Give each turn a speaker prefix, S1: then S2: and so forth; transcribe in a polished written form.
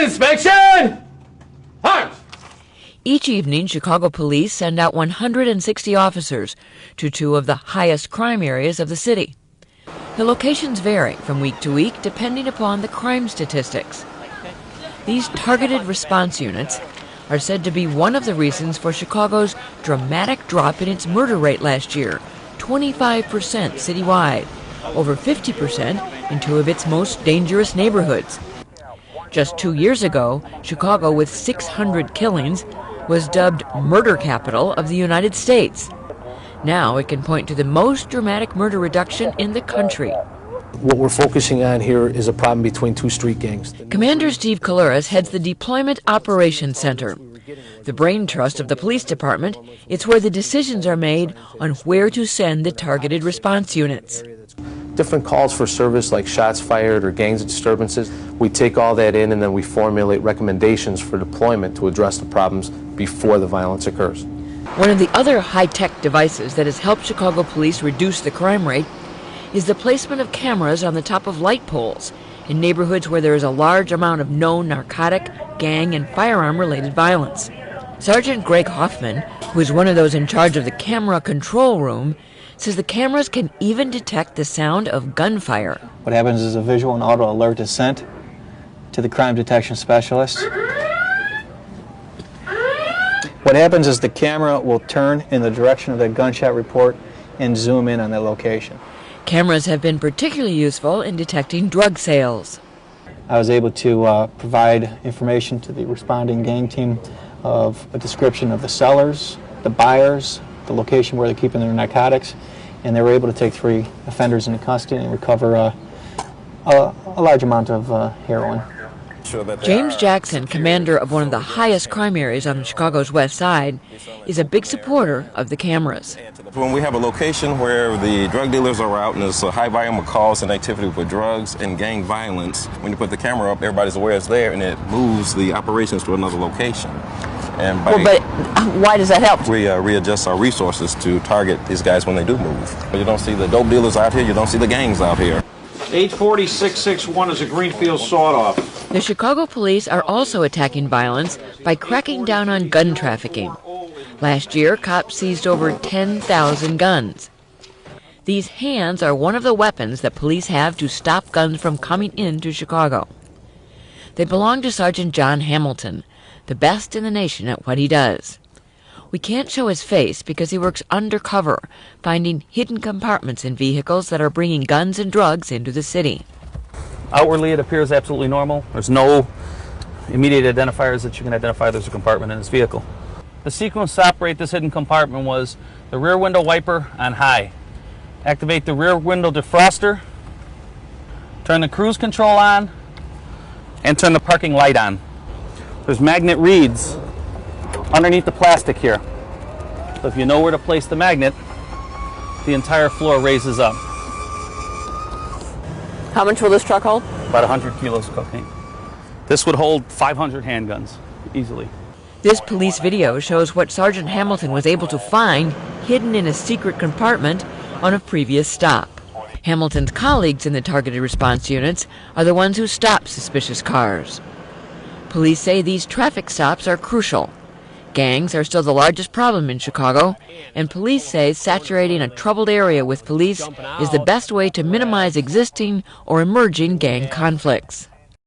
S1: inspection! Arms!
S2: Each evening, Chicago police send out 160 officers to two of the highest crime areas of the city. The locations vary from week to week depending upon the crime statistics. These targeted response units are said to be one of the reasons for Chicago's dramatic drop in its murder rate last year, 25% citywide, over 50% in two of its most dangerous neighborhoods. Just 2 years ago, Chicago, with 600 killings, was dubbed murder capital of the United States. Now it can point to the most dramatic murder reduction in the country.
S3: What we're focusing on here is a problem between two street gangs.
S2: Commander Steve Kalouris heads the Deployment Operations Center. The brain trust of the police department, it's where the decisions are made on where to send the targeted response units.
S3: Different calls for service like shots fired or gangs disturbances, we take all that in and then we formulate recommendations for deployment to address the problems before the violence occurs.
S2: One of the other high-tech devices that has helped Chicago police reduce the crime rate is the placement of cameras on the top of light poles in neighborhoods where there is a large amount of known narcotic, gang, and firearm-related violence. Sergeant Greg Hoffman, who is one of those in charge of the camera control room, says the cameras can even detect the sound of gunfire.
S4: What happens is a visual and auto alert is sent to the crime detection specialist. What happens is the camera will turn in the direction of that gunshot report and zoom in on the location.
S2: Cameras have been particularly useful in detecting drug sales.
S4: I was able to provide information to the responding gang team of a description of the sellers, the buyers, the location where they're keeping their narcotics, and they were able to take 3 offenders into custody and recover a large amount of heroin.
S2: James Jackson, commander of one of the highest crime areas on Chicago's west side, is a big supporter of the cameras.
S5: When we have a location where the drug dealers are out and there's a high volume of calls and activity for drugs and gang violence, when you put the camera up, everybody's aware it's there and it moves the operations to another location. And
S2: but why does that help?
S5: We readjust our resources to target these guys when they do move. You don't see the dope dealers out here, you don't see the gangs out here.
S6: 840-661 is a Greenfield sawed-off.
S2: The Chicago police are also attacking violence by cracking down on gun trafficking. Last year, cops seized over 10,000 guns. These hands are one of the weapons that police have to stop guns from coming into Chicago. They belong to Sergeant John Hamilton, the best in the nation at what he does. We can't show his face because he works undercover, finding hidden compartments in vehicles that are bringing guns and drugs into the city.
S7: Outwardly, it appears absolutely normal. There's no immediate identifiers that you can identify there's a compartment in this vehicle. The sequence to operate this hidden compartment was the rear window wiper on high. Activate the rear window defroster, turn the cruise control on, and turn the parking light on. There's magnet reeds underneath the plastic here. So if you know where to place the magnet, the entire floor raises up.
S2: How much will this truck hold?
S7: About 100 kilos of cocaine. This would hold 500 handguns, easily.
S2: This police video shows what Sergeant Hamilton was able to find hidden in a secret compartment on a previous stop. Hamilton's colleagues in the targeted response units are the ones who stop suspicious cars. Police say these traffic stops are crucial. Gangs are still the largest problem in Chicago, and police say saturating a troubled area with police is the best way to minimize existing or emerging gang conflicts.